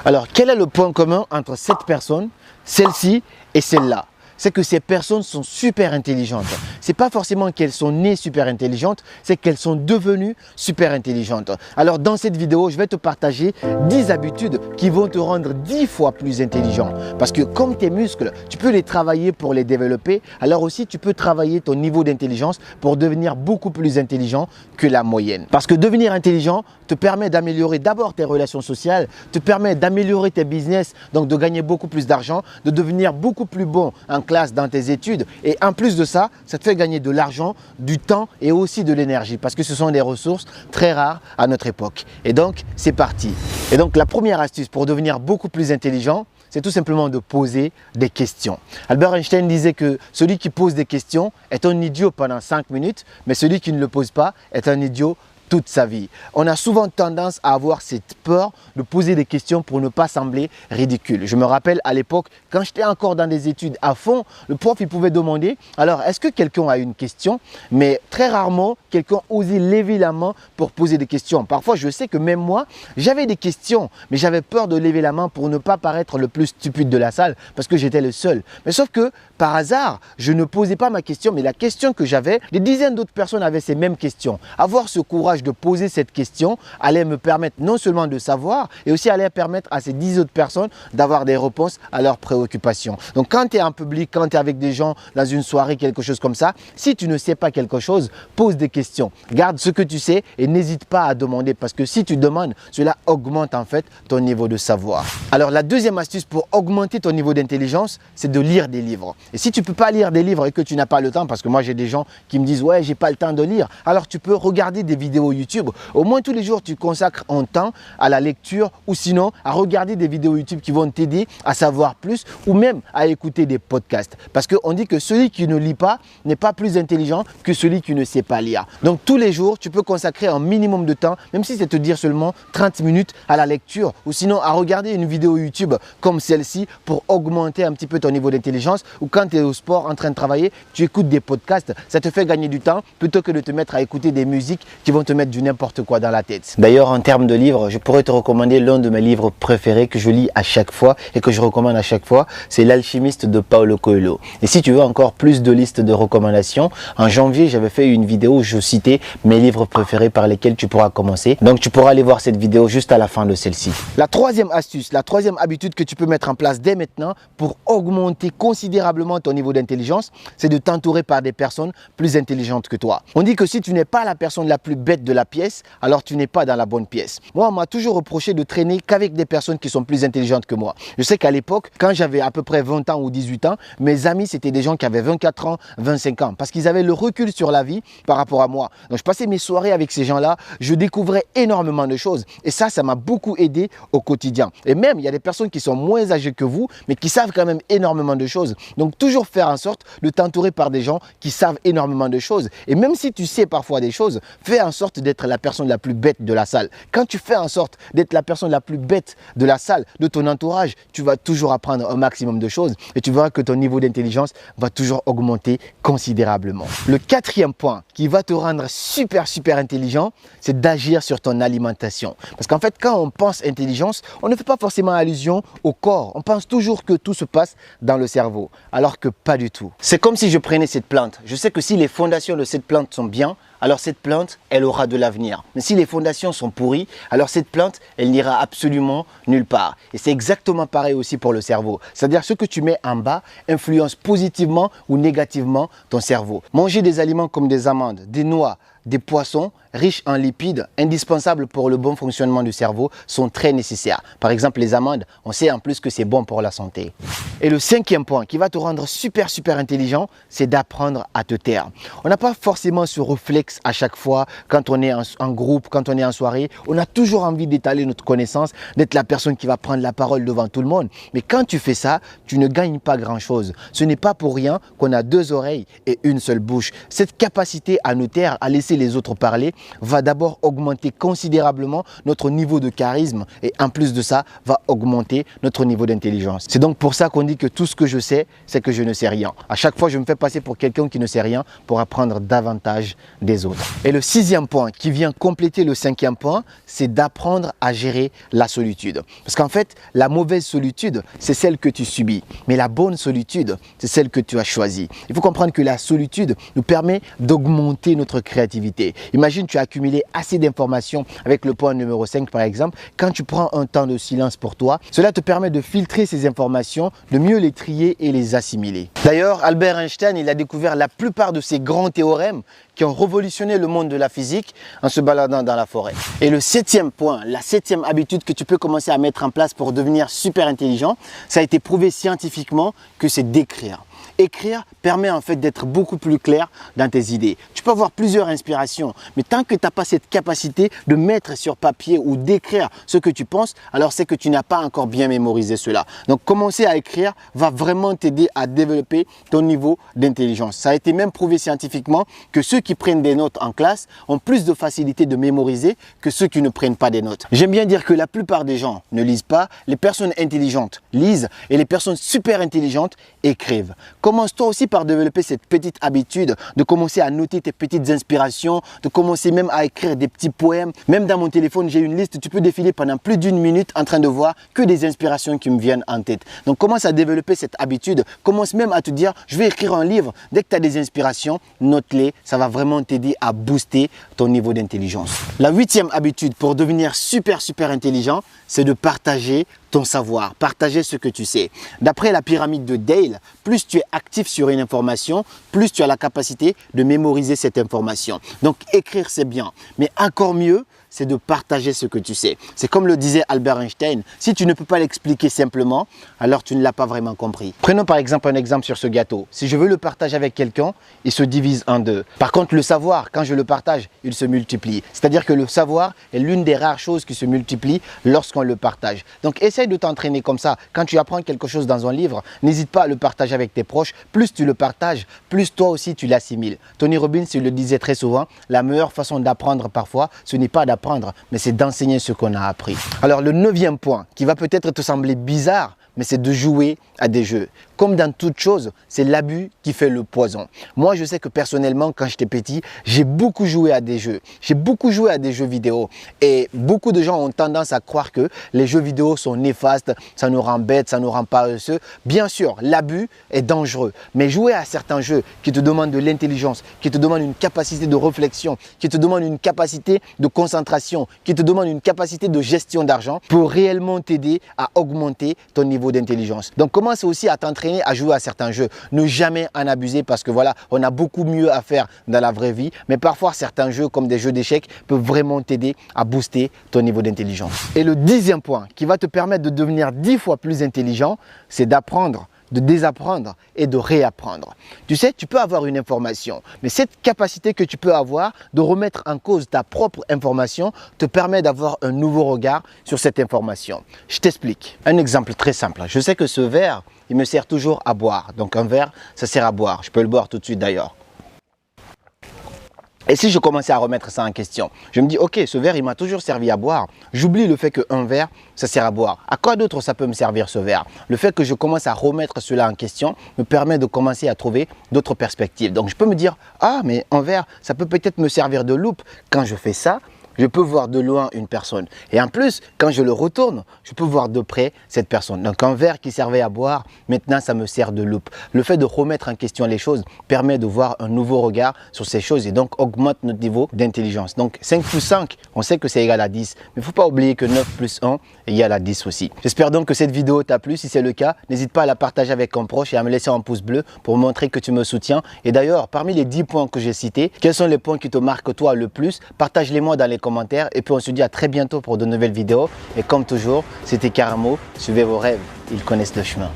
Alors, quel est le point commun entre cette personne, celle-ci et celle-là? C'est que ces personnes sont super intelligentes. C'est pas forcément qu'elles sont nées super intelligentes, c'est qu'elles sont devenues super intelligentes. Alors dans cette vidéo, je vais te partager 10 habitudes qui vont te rendre 10 fois plus intelligent. Parce que comme tes muscles, tu peux les travailler pour les développer, alors aussi tu peux travailler ton niveau d'intelligence pour devenir beaucoup plus intelligent que la moyenne. Parce que devenir intelligent te permet d'améliorer d'abord tes relations sociales, te permet d'améliorer tes business, donc de gagner beaucoup plus d'argent, de devenir beaucoup plus bon en classe dans tes études, et en plus de ça, ça te fait gagner de l'argent, du temps et aussi de l'énergie parce que ce sont des ressources très rares à notre époque. Et donc, c'est parti. Et donc, la première astuce pour devenir beaucoup plus intelligent, c'est tout simplement de poser des questions. Albert Einstein disait que celui qui pose des questions est un idiot pendant 5 minutes, mais celui qui ne le pose pas est un idiot toute sa vie. On a souvent tendance à avoir cette peur de poser des questions pour ne pas sembler ridicule. Je me rappelle à l'époque, quand j'étais encore dans des études à fond, le prof il pouvait demander « Alors, est-ce que quelqu'un a une question ?» Mais très rarement, quelqu'un osait lever la main pour poser des questions. Parfois, je sais que même moi, j'avais des questions, mais j'avais peur de lever la main pour ne pas paraître le plus stupide de la salle parce que j'étais le seul. Mais sauf que, par hasard, je ne posais pas ma question, mais la question que j'avais, des dizaines d'autres personnes avaient ces mêmes questions. Avoir ce courage de poser cette question allait me permettre non seulement de savoir, et aussi allait permettre à ces 10 autres personnes d'avoir des réponses à leurs préoccupations. Donc quand tu es en public, quand tu es avec des gens dans une soirée, quelque chose comme ça, si tu ne sais pas quelque chose, pose des questions. Garde ce que tu sais et n'hésite pas à demander parce que si tu demandes, cela augmente en fait ton niveau de savoir. Alors la deuxième astuce pour augmenter ton niveau d'intelligence, c'est de lire des livres. Et si tu ne peux pas lire des livres et que tu n'as pas le temps, parce que moi j'ai des gens qui me disent « Ouais, j'ai pas le temps de lire », alors tu peux regarder des vidéos YouTube. Au moins tous les jours, tu consacres un temps à la lecture ou sinon à regarder des vidéos YouTube qui vont t'aider à savoir plus ou même à écouter des podcasts. Parce qu'on dit que celui qui ne lit pas n'est pas plus intelligent que celui qui ne sait pas lire. Donc tous les jours, tu peux consacrer un minimum de temps, même si c'est te dire seulement 30 minutes à la lecture ou sinon à regarder une vidéo YouTube comme celle-ci pour augmenter un petit peu ton niveau d'intelligence, ou quand tu es au sport en train de travailler, tu écoutes des podcasts, ça te fait gagner du temps plutôt que de te mettre à écouter des musiques qui vont te mettre du n'importe quoi dans la tête. D'ailleurs, en termes de livres, je pourrais te recommander l'un de mes livres préférés que je lis à chaque fois et que je recommande à chaque fois, c'est L'Alchimiste de Paulo Coelho. Et si tu veux encore plus de listes de recommandations, en janvier, j'avais fait une vidéo où je citais mes livres préférés par lesquels tu pourras commencer. Donc, tu pourras aller voir cette vidéo juste à la fin de celle-ci. La troisième astuce, la troisième habitude que tu peux mettre en place dès maintenant pour augmenter considérablement ton niveau d'intelligence, c'est de t'entourer par des personnes plus intelligentes que toi. On dit que si tu n'es pas la personne la plus bête de la pièce, alors tu n'es pas dans la bonne pièce. Moi, on m'a toujours reproché de traîner qu'avec des personnes qui sont plus intelligentes que moi. Je sais qu'à l'époque, quand j'avais à peu près 20 ans ou 18 ans, mes amis, c'était des gens qui avaient 24 ans, 25 ans, parce qu'ils avaient le recul sur la vie par rapport à moi. Donc, je passais mes soirées avec ces gens-là, je découvrais énormément de choses. Et ça m'a beaucoup aidé au quotidien. Et même, il y a des personnes qui sont moins âgées que vous, mais qui savent quand même énormément de choses. Donc, toujours faire en sorte de t'entourer par des gens qui savent énormément de choses. Et même si tu sais parfois des choses, fais en sorte d'être la personne la plus bête de la salle. Quand tu fais en sorte d'être la personne la plus bête de la salle, de ton entourage, tu vas toujours apprendre un maximum de choses et tu verras que ton niveau d'intelligence va toujours augmenter considérablement. Le quatrième point qui va te rendre super intelligent, c'est d'agir sur ton alimentation. Parce qu'en fait, quand on pense intelligence, on ne fait pas forcément allusion au corps. On pense toujours que tout se passe dans le cerveau, alors que pas du tout. C'est comme si je prenais cette plante. Je sais que si les fondations de cette plante sont bien, alors cette plante, elle aura de l'avenir. Mais si les fondations sont pourries, alors cette plante, elle n'ira absolument nulle part. Et c'est exactement pareil aussi pour le cerveau. C'est-à-dire ce que tu mets en bas influence positivement ou négativement ton cerveau. Manger des aliments comme des amandes, des noix, des poissons riches en lipides, indispensables pour le bon fonctionnement du cerveau, sont très nécessaires. Par exemple, les amandes, on sait en plus que c'est bon pour la santé. Et le cinquième point qui va te rendre super intelligent, c'est d'apprendre à te taire. On n'a pas forcément ce réflexe à chaque fois quand on est en groupe, quand on est en soirée. On a toujours envie d'étaler notre connaissance, d'être la personne qui va prendre la parole devant tout le monde. Mais quand tu fais ça, tu ne gagnes pas grand-chose. Ce n'est pas pour rien qu'on a 2 oreilles et une seule bouche. Cette capacité à nous taire, à laisser laisser les autres parler va d'abord augmenter considérablement notre niveau de charisme et en plus de ça, va augmenter notre niveau d'intelligence. C'est donc pour ça qu'on dit que tout ce que je sais, c'est que je ne sais rien. À chaque fois, je me fais passer pour quelqu'un qui ne sait rien pour apprendre davantage des autres. Et le sixième point qui vient compléter le cinquième point, c'est d'apprendre à gérer la solitude. Parce qu'en fait, la mauvaise solitude, c'est celle que tu subis. Mais la bonne solitude, c'est celle que tu as choisie. Il faut comprendre que la solitude nous permet d'augmenter notre créativité. Imagine, tu as accumulé assez d'informations avec le point numéro 5 par exemple. Quand tu prends un temps de silence pour toi, cela te permet de filtrer ces informations, de mieux les trier et les assimiler. D'ailleurs, Albert Einstein, il a découvert la plupart de ces grands théorèmes qui ont révolutionné le monde de la physique en se baladant dans la forêt. Et le septième point, la septième habitude que tu peux commencer à mettre en place pour devenir super intelligent, ça a été prouvé scientifiquement que c'est d'écrire. Écrire permet en fait d'être beaucoup plus clair dans tes idées. Tu peux avoir plusieurs inspirations, mais tant que tu n'as pas cette capacité de mettre sur papier ou d'écrire ce que tu penses, alors c'est que tu n'as pas encore bien mémorisé cela. Donc commencer à écrire va vraiment t'aider à développer ton niveau d'intelligence. Ça a été même prouvé scientifiquement que ceux qui prennent des notes en classe ont plus de facilité de mémoriser que ceux qui ne prennent pas des notes. J'aime bien dire que la plupart des gens ne lisent pas, les personnes intelligentes lisent et les personnes super intelligentes écrivent. Commence toi aussi par développer cette petite habitude de commencer à noter tes petites inspirations, de commencer même à écrire des petits poèmes. Même dans mon téléphone, j'ai une liste, tu peux défiler pendant plus d'une minute en train de voir que des inspirations qui me viennent en tête. Donc commence à développer cette habitude, commence même à te dire, je vais écrire un livre. Dès que tu as des inspirations, note-les, ça va vraiment t'aider à booster ton niveau d'intelligence. La huitième habitude pour devenir super intelligent, c'est de partager ton savoir, partager ce que tu sais. D'après la pyramide de Dale, plus tu es actif sur une information, plus tu as la capacité de mémoriser cette information. Donc écrire c'est bien, mais encore mieux, c'est de partager ce que tu sais. C'est comme le disait Albert Einstein, si tu ne peux pas l'expliquer simplement, alors tu ne l'as pas vraiment compris. Prenons par exemple un exemple sur ce gâteau. Si je veux le partager avec quelqu'un, il se divise en deux. Par contre, le savoir, quand je le partage, il se multiplie. C'est-à-dire que le savoir est l'une des rares choses qui se multiplient lorsqu'on le partage. Donc essaye de t'entraîner comme ça. Quand tu apprends quelque chose dans un livre, n'hésite pas à le partager avec tes proches. Plus tu le partages, plus toi aussi tu l'assimiles. Tony Robbins, il le disait très souvent, la meilleure façon d'apprendre parfois, ce n'est pas d'apprendre, mais c'est d'enseigner ce qu'on a appris. Alors le neuvième point, qui va peut-être te sembler bizarre, mais c'est de jouer à des jeux. Comme dans toute chose, c'est l'abus qui fait le poison. Moi, je sais que personnellement, quand j'étais petit, j'ai beaucoup joué à des jeux. J'ai beaucoup joué à des jeux vidéo. Et beaucoup de gens ont tendance à croire que les jeux vidéo sont néfastes, ça nous rend bêtes, ça nous rend paresseux. Bien sûr, l'abus est dangereux. Mais jouer à certains jeux qui te demandent de l'intelligence, qui te demandent une capacité de réflexion, qui te demandent une capacité de concentration, qui te demandent une capacité de gestion d'argent, peut réellement t'aider à augmenter ton niveau d'intelligence. Donc commence aussi à t'entraîner à jouer à certains jeux. Ne jamais en abuser parce que voilà, on a beaucoup mieux à faire dans la vraie vie. Mais parfois, certains jeux comme des jeux d'échecs peuvent vraiment t'aider à booster ton niveau d'intelligence. Et le dixième point qui va te permettre de devenir 10 fois plus intelligent, c'est d'apprendre, de désapprendre et de réapprendre. Tu sais, tu peux avoir une information, mais cette capacité que tu peux avoir de remettre en cause ta propre information te permet d'avoir un nouveau regard sur cette information. Je t'explique. Un exemple très simple. Je sais que ce verre, il me sert toujours à boire. Donc un verre, ça sert à boire. Je peux le boire tout de suite d'ailleurs. Et si je commençais à remettre ça en question, je me dis, ok, ce verre, il m'a toujours servi à boire. J'oublie le fait qu'un verre, ça sert à boire. À quoi d'autre ça peut me servir ce verre? Le fait que je commence à remettre cela en question me permet de commencer à trouver d'autres perspectives. Donc je peux me dire, ah, mais un verre, ça peut peut-être me servir de loupe. Quand je fais ça, je peux voir de loin une personne. Et en plus, quand je le retourne, je peux voir de près cette personne. Donc un verre qui servait à boire, maintenant ça me sert de loupe. Le fait de remettre en question les choses permet de voir un nouveau regard sur ces choses et donc augmente notre niveau d'intelligence. Donc 5 plus 5, on sait que c'est égal à 10. Mais il ne faut pas oublier que 9 plus 1 est égal à 10 aussi. J'espère donc que cette vidéo t'a plu. Si c'est le cas, n'hésite pas à la partager avec un proche et à me laisser un pouce bleu pour montrer que tu me soutiens. Et d'ailleurs, parmi les 10 points que j'ai cités, quels sont les points qui te marquent toi le plus? Partage-les-moi dans les commentaires et puis on se dit à très bientôt pour de nouvelles vidéos et comme toujours c'était Karamo, suivez vos rêves, ils connaissent le chemin.